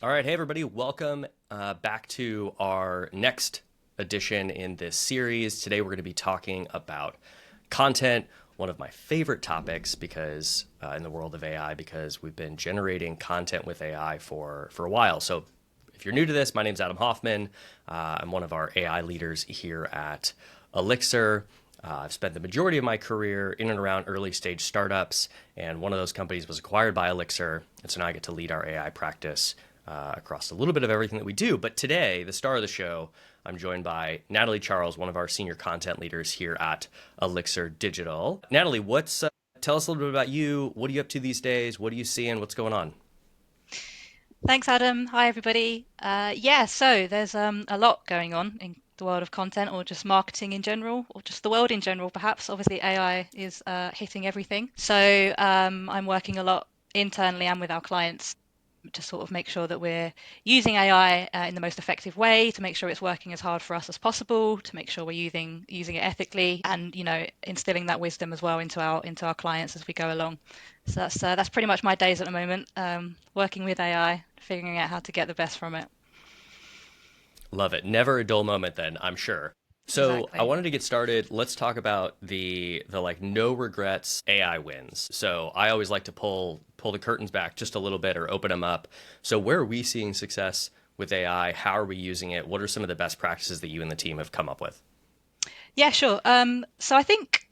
All right, hey everybody, welcome back to our next edition in this series. Today we're going to be talking about content, one of my favorite topics because in the world of AI, because we've been generating content with AI for a while. So if you're new to this, my name's Adam Hofmann. I'm one of our AI leaders here at Elixirr. I've spent the majority of my career in and around early stage startups, and one of those companies was acquired by Elixirr. And so now I get to lead our AI practice across a little bit of everything that we do. But today, the star of the show, I'm joined by Natalie Charles, one of our senior content leaders here at Elixirr Digital. Natalie, tell us a little bit about you. What are you up to these days? What are you seeing? What's going on? Thanks, Adam. Hi, everybody. So there's a lot going on in the world of content, or just marketing in general, or just the world in general, perhaps. Obviously, AI is hitting everything. So I'm working a lot internally and with our clients to sort of make sure that we're using AI in the most effective way, to make sure it's working as hard for us as possible, to make sure we're using it ethically, and instilling that wisdom as well into our clients as we go along. So that's pretty much my days at the moment, working with AI, figuring out how to get the best from it. Love it. Never a dull moment then, I'm sure. So I Exactly. wanted to get started. Let's talk about the like no regrets AI wins. So I always like to pull the curtains back just a little bit or open them up. So where are we seeing success with AI? How are we using it? What are some of the best practices that you and the team have come up with? Yeah, sure. So I think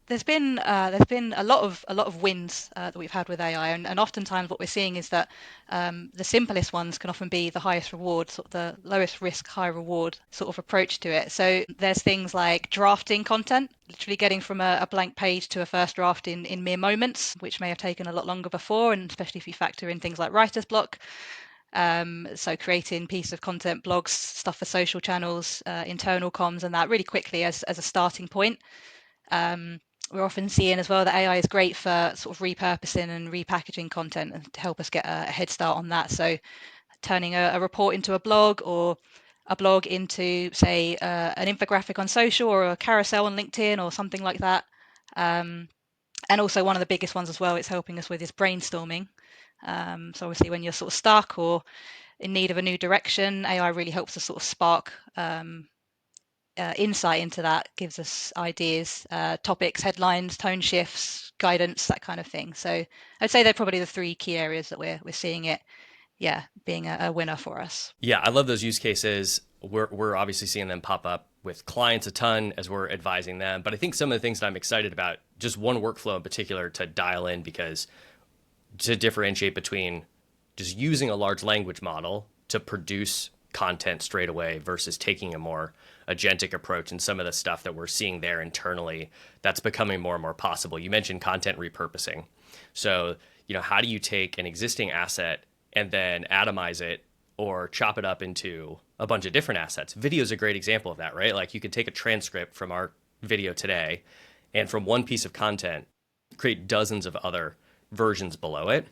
there's been a lot of wins that we've had with AI, and oftentimes what we're seeing is that the simplest ones can often be the highest reward, sort of the lowest risk, high reward sort of approach to it. So there's things like drafting content, literally getting from a blank page to a first draft in mere moments, which may have taken a lot longer before, and especially if you factor in things like writer's block. So creating piece of content, blogs, stuff for social channels, internal comms, and that really quickly as a starting point. Um, we're often seeing as well that AI is great for sort of repurposing and repackaging content and to help us get a head start on that. So turning a report into a blog, or a blog into, say, an infographic on social, or a carousel on LinkedIn or something like that. Um, and also one of the biggest ones as well it's helping us with is brainstorming. So obviously when you're sort of stuck or in need of a new direction, AI really helps us sort of spark insight into that, gives us ideas, topics, headlines, tone shifts, guidance, that kind of thing. So I'd say they're probably the three key areas that we're seeing it, yeah, being a winner for us. Yeah, I love those use cases. We're obviously seeing them pop up with clients a ton as we're advising them. But I think some of the things that I'm excited about, just one workflow in particular to dial in because to differentiate between just using a large language model to produce content straight away versus taking a more agentic approach and some of the stuff that we're seeing there internally that's becoming more and more possible. You mentioned content repurposing. So, how do you take an existing asset and then atomize it or chop it up into a bunch of different assets? Video is a great example of that, right? Like you could take a transcript from our video today and from one piece of content create dozens of other versions below it.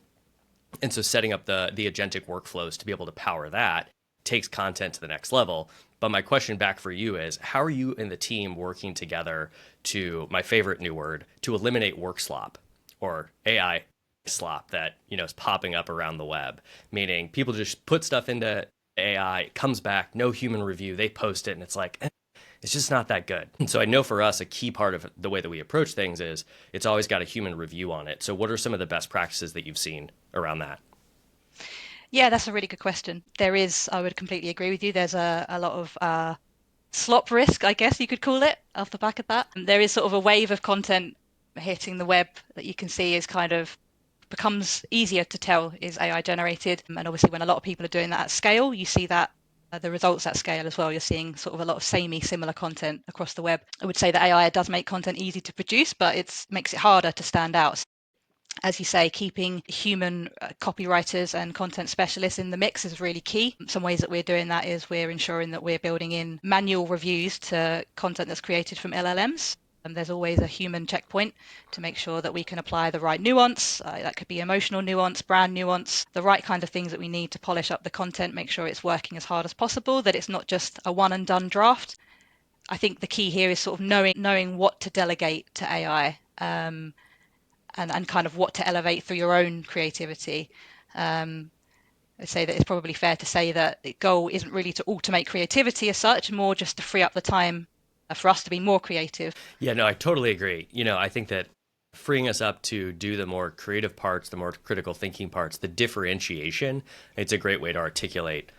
And so setting up the agentic workflows to be able to power that takes content to the next level. But my question back for you is how are you and the team working together to, my favorite new word, to eliminate work slop or AI slop that, is popping up around the web, meaning people just put stuff into AI, it comes back, no human review, they post it and it's like it's just not that good. And so I know for us, a key part of the way that we approach things is it's always got a human review on it. So what are some of the best practices that you've seen around that? Yeah, that's a really good question. There is, I would completely agree with you. There's a lot of slop risk, I guess you could call it, off the back of that. There is sort of a wave of content hitting the web that you can see is kind of becomes easier to tell is AI generated. And obviously, when a lot of people are doing that at scale, you see that the results at scale as well. You're seeing sort of a lot of samey, similar content across the web. I would say that AI does make content easy to produce, but it makes it harder to stand out. As you say, keeping human copywriters and content specialists in the mix is really key. Some ways that we're doing that is we're ensuring that we're building in manual reviews to content that's created from LLMs. And there's always a human checkpoint to make sure that we can apply the right nuance. That could be emotional nuance, brand nuance, the right kind of things that we need to polish up the content, make sure it's working as hard as possible, that it's not just a one and done draft. I think the key here is sort of knowing what to delegate to AI. And kind of what to elevate through your own creativity. Um, I'd say that it's probably fair to say that the goal isn't really to automate creativity as such, more just to free up the time for us to be more creative. Yeah, no, I totally agree. I think that freeing us up to do the more creative parts, the more critical thinking parts, the differentiation, it's a great way to articulate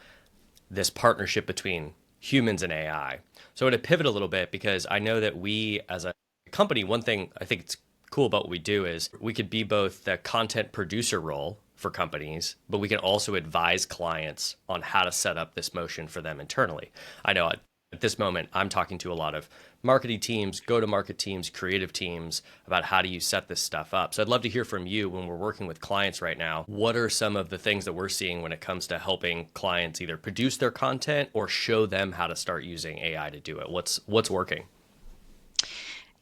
this partnership between humans and AI. So I want to pivot a little bit because I know that we as a company, one thing I think it's cool about what we do is we could be both the content producer role for companies, but we can also advise clients on how to set up this motion for them internally. I know at this moment, I'm talking to a lot of marketing teams, go-to-market teams, creative teams about how do you set this stuff up. So I'd love to hear from you when we're working with clients right now. What are some of the things that we're seeing when it comes to helping clients either produce their content or show them how to start using AI to do it? What's working?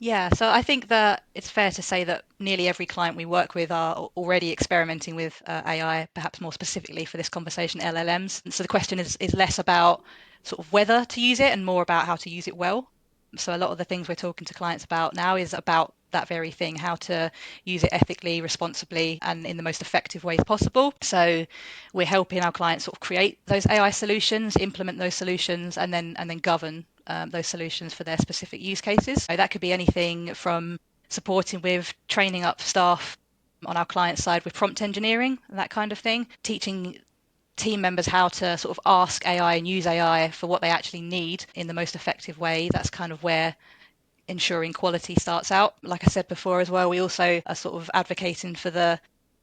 Yeah, so I think that it's fair to say that nearly every client we work with are already experimenting with AI, perhaps more specifically for this conversation, LLMs. And so the question is less about sort of whether to use it and more about how to use it well. So a lot of the things we're talking to clients about now is about that very thing, how to use it ethically, responsibly, and in the most effective ways possible. So we're helping our clients sort of create those AI solutions, implement those solutions, and then govern those solutions for their specific use cases. So that could be anything from supporting with training up staff on our client side with prompt engineering and that kind of thing, teaching team members how to sort of ask AI and use AI for what they actually need in the most effective way. That's kind of where ensuring quality starts out. Like I said before as well, we also are sort of advocating for the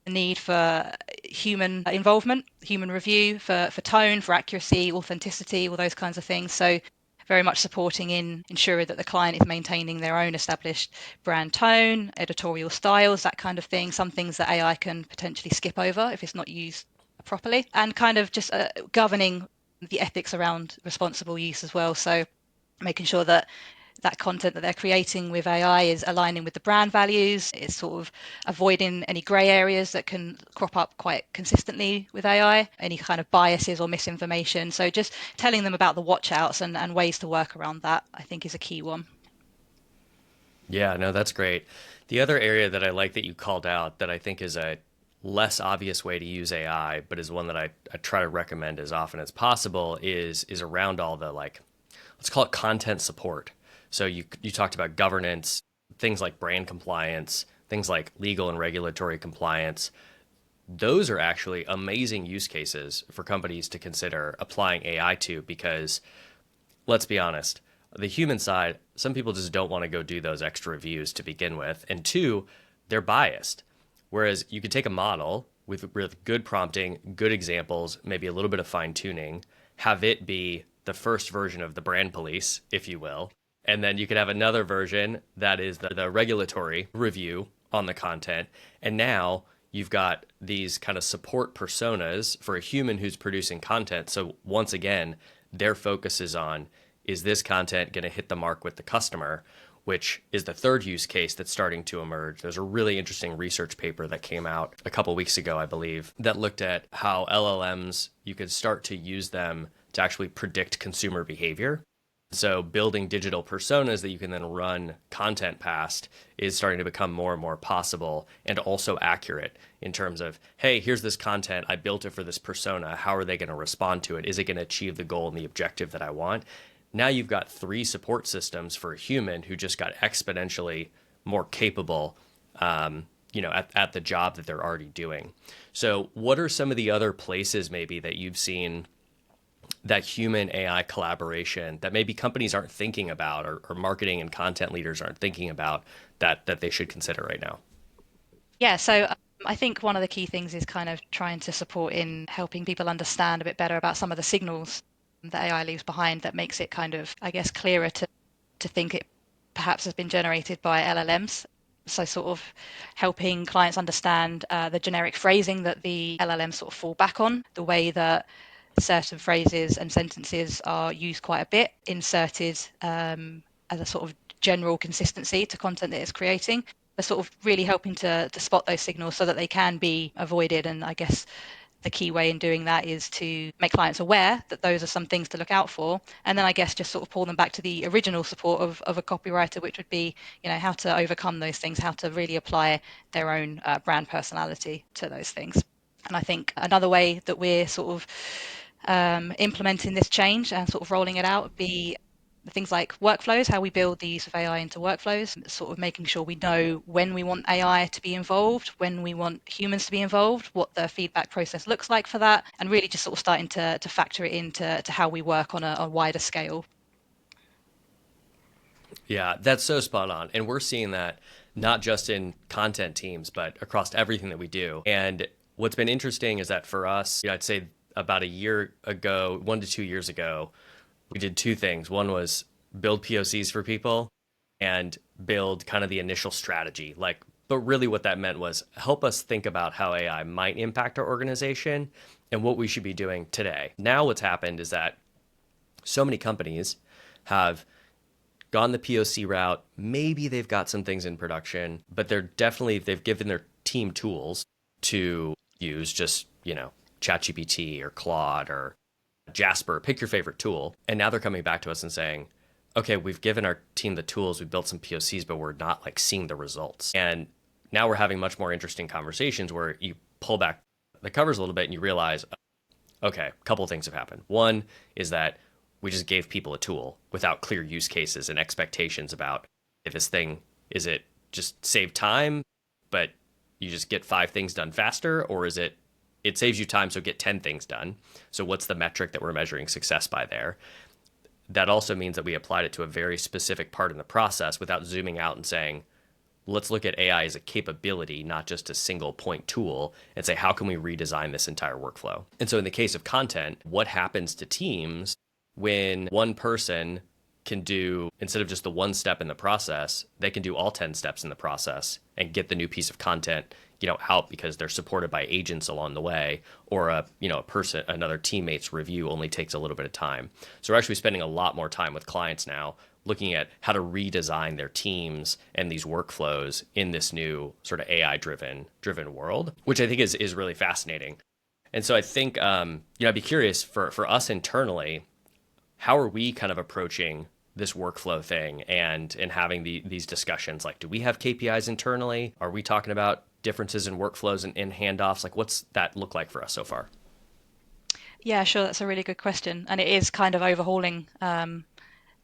need for human involvement, human review, for tone, for accuracy, authenticity, all those kinds of things. So very much supporting in ensuring that the client is maintaining their own established brand tone, editorial styles, that kind of thing. Some things that AI can potentially skip over if it's not used properly, and kind of just governing the ethics around responsible use as well. So making sure that that content that they're creating with AI is aligning with the brand values. It's sort of avoiding any grey areas that can crop up quite consistently with AI, any kind of biases or misinformation. So just telling them about the watch outs and ways to work around that, I think, is a key one. Yeah, no, that's great. The other area that I like that you called out that I think is a less obvious way to use AI, but is one that I try to recommend as often as possible is around all the like, let's call it content support. So you talked about governance, things like brand compliance, things like legal and regulatory compliance. Those are actually amazing use cases for companies to consider applying AI to because let's be honest, the human side, some people just don't want to go do those extra reviews to begin with. And two, they're biased. Whereas you could take a model with good prompting, good examples, maybe a little bit of fine tuning, have it be the first version of the brand police, if you will. And then you could have another version that is the regulatory review on the content. And now you've got these kind of support personas for a human who's producing content. So once again, their focus is on, is this content going to hit the mark with the customer, which is the third use case that's starting to emerge. There's a really interesting research paper that came out a couple weeks ago, I believe, that looked at how LLMs, you could start to use them to actually predict consumer behavior. So building digital personas that you can then run content past is starting to become more and more possible and also accurate in terms of, hey, here's this content. I built it for this persona. How are they going to respond to it? Is it going to achieve the goal and the objective that I want? Now you've got three support systems for a human who just got exponentially more capable, at the job that they're already doing. So what are some of the other places maybe that you've seen that human AI collaboration that maybe companies aren't thinking about or marketing and content leaders aren't thinking about that they should consider right now? Yeah, so I think one of the key things is kind of trying to support in helping people understand a bit better about some of the signals that AI leaves behind that makes it kind of, I guess, clearer to think it perhaps has been generated by LLMs. So sort of helping clients understand the generic phrasing that the LLMs sort of fall back on, the way that certain phrases and sentences are used quite a bit, inserted as a sort of general consistency to content that it's creating. But sort of really helping to spot those signals so that they can be avoided. And I guess the key way in doing that is to make clients aware that those are some things to look out for. And then I guess just sort of pull them back to the original support of a copywriter, which would be, how to overcome those things, how to really apply their own brand personality to those things. And I think another way that we're sort of implementing this change and sort of rolling it out would be things like workflows, how we build the use of AI into workflows, sort of making sure we know when we want AI to be involved, when we want humans to be involved, what the feedback process looks like for that, and really just sort of starting to factor it into how we work on a wider scale. Yeah, that's so spot on. And we're seeing that not just in content teams, but across everything that we do. And what's been interesting is that for us, I'd say about a year ago, 1 to 2 years ago, we did two things. One was build POCs for people and build kind of the initial strategy. Like, but really what that meant was help us think about how AI might impact our organization and what we should be doing today. Now what's happened is that so many companies have gone the POC route. Maybe they've got some things in production, but they've given their team tools to use, just, ChatGPT or Claude or Jasper, pick your favorite tool. And now they're coming back to us and saying, okay, we've given our team the tools, we've built some POCs, but we're not like seeing the results. And now we're having much more interesting conversations where you pull back the covers a little bit and you realize, okay, a couple of things have happened. One is that we just gave people a tool without clear use cases and expectations about if this thing, is it just save time, but you just get 5 things done faster, or is it saves you time, so get 10 things done. So what's the metric that we're measuring success by there? That also means that we applied it to a very specific part in the process without zooming out and saying, let's look at AI as a capability, not just a single point tool, and say, how can we redesign this entire workflow? And so in the case of content, what happens to teams when one person can do, instead of just the one step in the process, they can do all 10 steps in the process and get the new piece of content, out because they're supported by agents along the way, or another teammate's review only takes a little bit of time. So we're actually spending a lot more time with clients now looking at how to redesign their teams and these workflows in this new sort of AI driven world, which I think is really fascinating. And so I think, I'd be curious for us internally, how are we kind of approaching this workflow thing and having these discussions? Like, do we have KPIs internally? Are we talking about differences in workflows and handoffs? Like, what's that look like for us so far? Yeah, sure. That's a really good question. And it is kind of overhauling the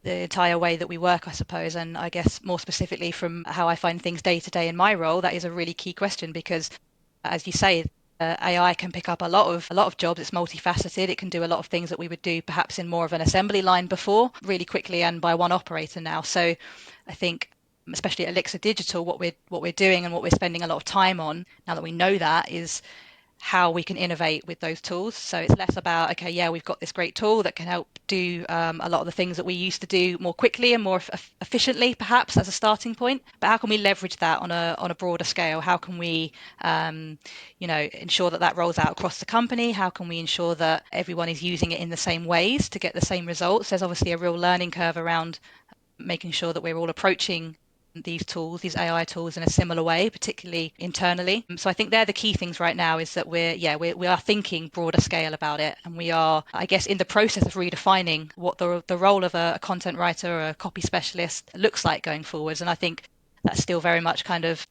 entire way that we work, I suppose. And I guess more specifically from how I find things day to day in my role, that is a really key question because, as you say, AI can pick up a lot of jobs. It's multifaceted. It can do a lot of things that we would do perhaps in more of an assembly line before, really quickly and by one operator now. So I think, especially at Elixirr Digital, what we're doing and what we're spending a lot of time on now that we know that is how we can innovate with those tools. So it's less about, okay, yeah, we've got this great tool that can help do a lot of the things that we used to do more quickly and more efficiently, perhaps as a starting point. But how can we leverage that on a broader scale? How can we, ensure that rolls out across the company? How can we ensure that everyone is using it in the same ways to get the same results? There's obviously a real learning curve around making sure that we're all approaching these AI tools in a similar way, particularly internally. So I think they're the key things right now is that we are thinking broader scale about it. And we are, I guess, in the process of redefining what the role of a content writer or a copy specialist looks like going forwards. And I think that's still very much kind of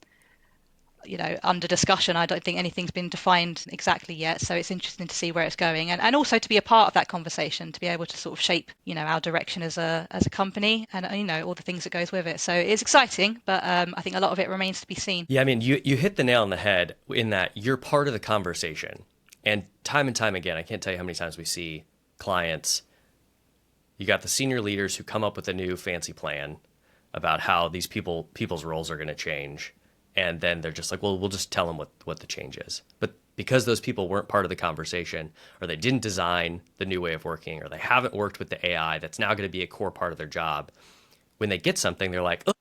under discussion. I don't think anything's been defined exactly yet. So it's interesting to see where it's going and also to be a part of that conversation, to be able to sort of shape, our direction as a company and, all the things that goes with it. So it's exciting, but I think a lot of it remains to be seen. Yeah, I mean, you hit the nail on the head in that you're part of the conversation. And time again, I can't tell you how many times we see clients, you got the senior leaders who come up with a new fancy plan about how these people's roles are going to change. And then they're just like, well, we'll just tell them what the change is. But because those people weren't part of the conversation, or they didn't design the new way of working, or they haven't worked with the AI that's now going to be a core part of their job, when they get something, they're like, oh,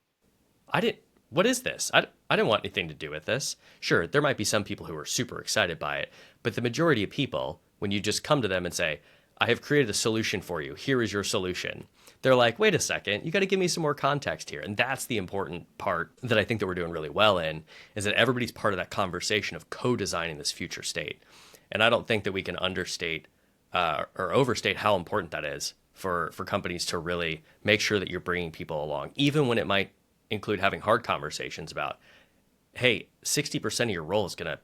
what is this? I didn't want anything to do with this. Sure, there might be some people who are super excited by it, but the majority of people, when you just come to them and say, I have created a solution for you, here is your solution, they're like, wait a second, you got to give me some more context here. And that's the important part that I think that we're doing really well in, is that everybody's part of that conversation of co-designing this future state. And I don't think that we can understate or overstate how important that is for companies to really make sure that you're bringing people along, even when it might include having hard conversations about, hey, 60% of your role is going to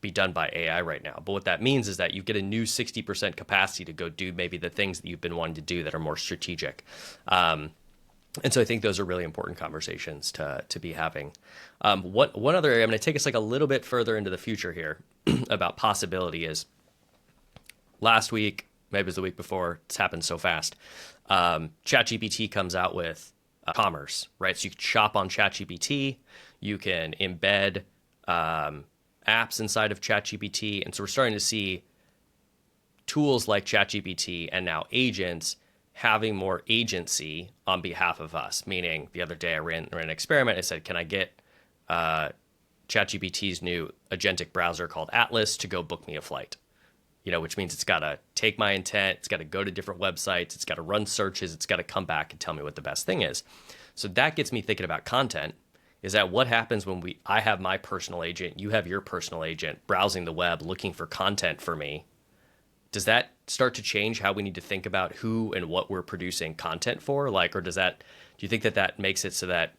be done by AI right now. But what that means is that you get a new 60% capacity to go do maybe the things that you've been wanting to do that are more strategic. And so I think those are really important conversations to be having. One other area, I'm going to take us like a little bit further into the future here about possibility is last week, maybe it was the week before, it's happened so fast. ChatGPT comes out with commerce, right? So you can shop on ChatGPT, you can embed apps inside of ChatGPT. And so we're starting to see tools like ChatGPT and now agents having more agency on behalf of us. Meaning the other day I ran an experiment. I said, can I get ChatGPT's new agentic browser called Atlas to go book me a flight? Which means it's got to take my intent, it's got to go to different websites, it's got to run searches, it's got to come back and tell me what the best thing is. So that gets me thinking about content. Is that what happens when I have my personal agent, you have your personal agent browsing the web looking for content for me? Does that start to change how we need to think about who and what we're producing content for? Or do you think that makes it so that,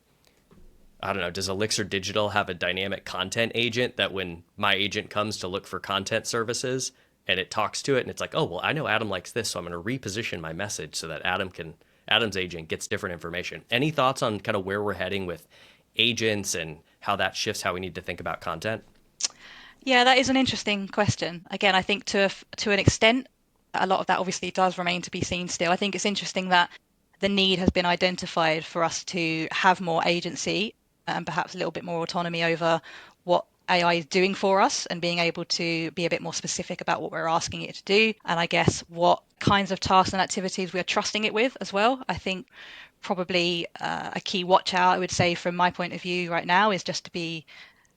I don't know, does Elixirr Digital have a dynamic content agent that when my agent comes to look for content services and it talks to it and it's like, oh, well, I know Adam likes this, so I'm going to reposition my message so that Adam's agent gets different information. Any thoughts on kind of where we're heading with agents and how that shifts how we need to think about content? Yeah, that is an interesting question. Again, I think to an extent, a lot of that obviously does remain to be seen still. I think it's interesting that the need has been identified for us to have more agency and perhaps a little bit more autonomy over what AI is doing for us and being able to be a bit more specific about what we're asking it to do. And I guess what kinds of tasks and activities we're trusting it with as well. I think probably a key watch out, I would say, from my point of view right now is just to be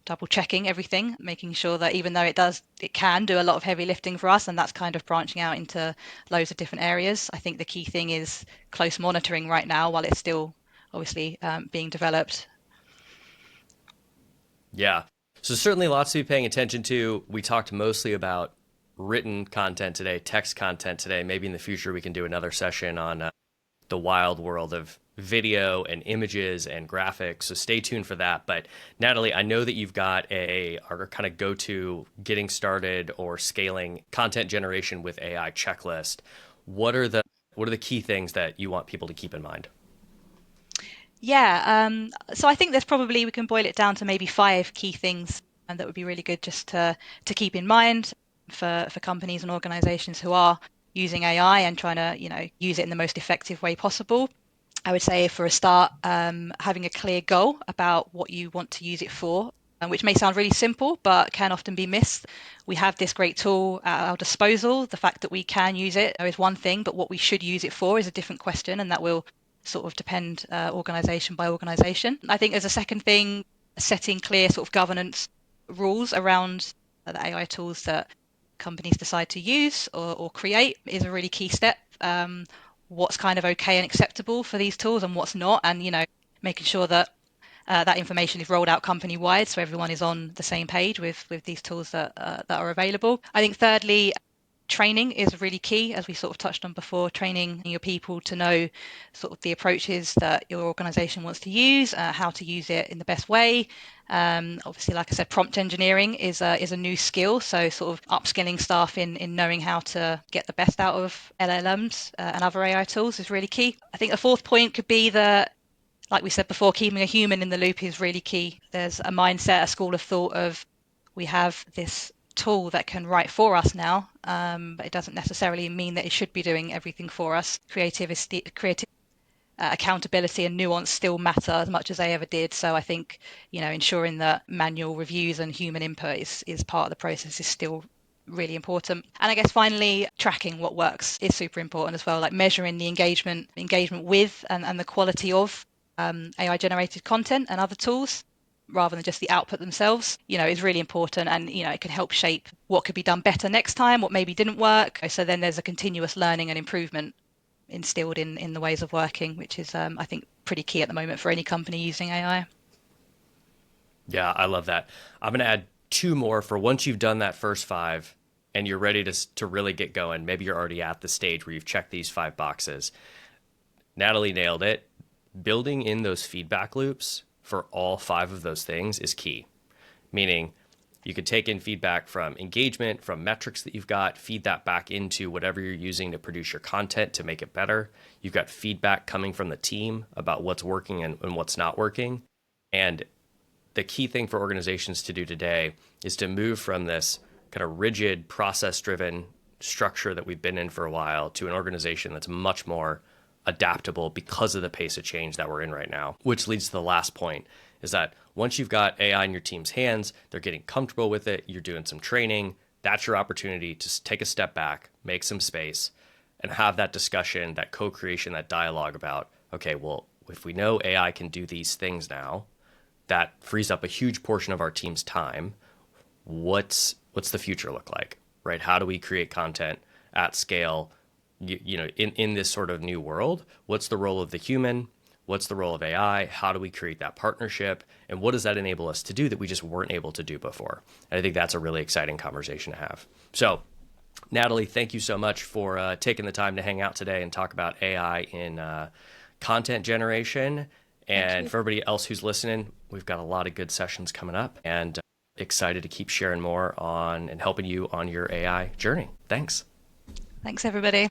double checking everything, making sure that even though it can do a lot of heavy lifting for us, and that's kind of branching out into loads of different areas. I think the key thing is close monitoring right now while it's still obviously being developed. Yeah. So certainly lots to be paying attention to. We talked mostly about written content today, text content today. Maybe in the future we can do another session on the wild world of video and images and graphics. So stay tuned for that. But Natalie, I know that you've got our kind of go-to getting started or scaling content generation with AI checklist. What are the key things that you want people to keep in mind? Yeah, so I think we can boil it down to maybe 5 key things, and that would be really good just to keep in mind for companies and organizations who are using AI and trying to, use it in the most effective way possible. I would say for a start, having a clear goal about what you want to use it for, which may sound really simple, but can often be missed. We have this great tool at our disposal. The fact that we can use it is one thing, but what we should use it for is a different question, and that will sort of depend organization by organization. I think as a second thing, setting clear sort of governance rules around the AI tools that companies decide to use or create is a really key step. What's kind of okay and acceptable for these tools and what's not, and making sure that that information is rolled out company wide so everyone is on the same page with these tools that are available. I think thirdly, training is really key, as we sort of touched on before, training your people to know sort of the approaches that your organization wants to use, how to use it in the best way. Obviously, like I said, prompt engineering is a new skill. So sort of upskilling staff in knowing how to get the best out of LLMs and other AI tools is really key. I think a fourth point could be that, like we said before, keeping a human in the loop is really key. There's a mindset, a school of thought of we have this tool that can write for us now, but it doesn't necessarily mean that it should be doing everything for us. Creativity, accountability and nuance still matter as much as they ever did. So I think, ensuring that manual reviews and human input is part of the process is still really important. And I guess finally, tracking what works is super important as well, like measuring the engagement with and the quality of AI generated content and other tools rather than just the output themselves, is really important. And, it can help shape what could be done better next time, what maybe didn't work. So then there's a continuous learning and improvement instilled in the ways of working, which is, I think, pretty key at the moment for any company using AI. Yeah, I love that. I'm going to add 2 more for once you've done that first 5 and you're ready to really get going. Maybe you're already at the stage where you've checked these 5 boxes. Natalie nailed it. Building in those feedback loops for all 5 of those things is key. Meaning, You could take in feedback from engagement, from metrics that you've got, feed that back into whatever you're using to produce your content to make it better. You've got feedback coming from the team about what's working and what's not working. And the key thing for organizations to do today is to move from this kind of rigid, process-driven structure that we've been in for a while to an organization that's much more adaptable because of the pace of change that we're in right now. Which leads to the last point, is that once you've got AI in your team's hands, they're getting comfortable with it, you're doing some training, that's your opportunity to take a step back, make some space, and have that discussion, that co-creation, that dialogue about, okay, well, if we know AI can do these things now, that frees up a huge portion of our team's time. What's the future look like, right? How do we create content at scale, in this sort of new world? What's the role of the human? What's the role of AI? How do we create that partnership? And what does that enable us to do that we just weren't able to do before? And I think that's a really exciting conversation to have. So, Natalie, thank you so much for taking the time to hang out today and talk about AI in content generation. And for everybody else who's listening, we've got a lot of good sessions coming up, and excited to keep sharing more on and helping you on your AI journey. Thanks. Thanks, everybody.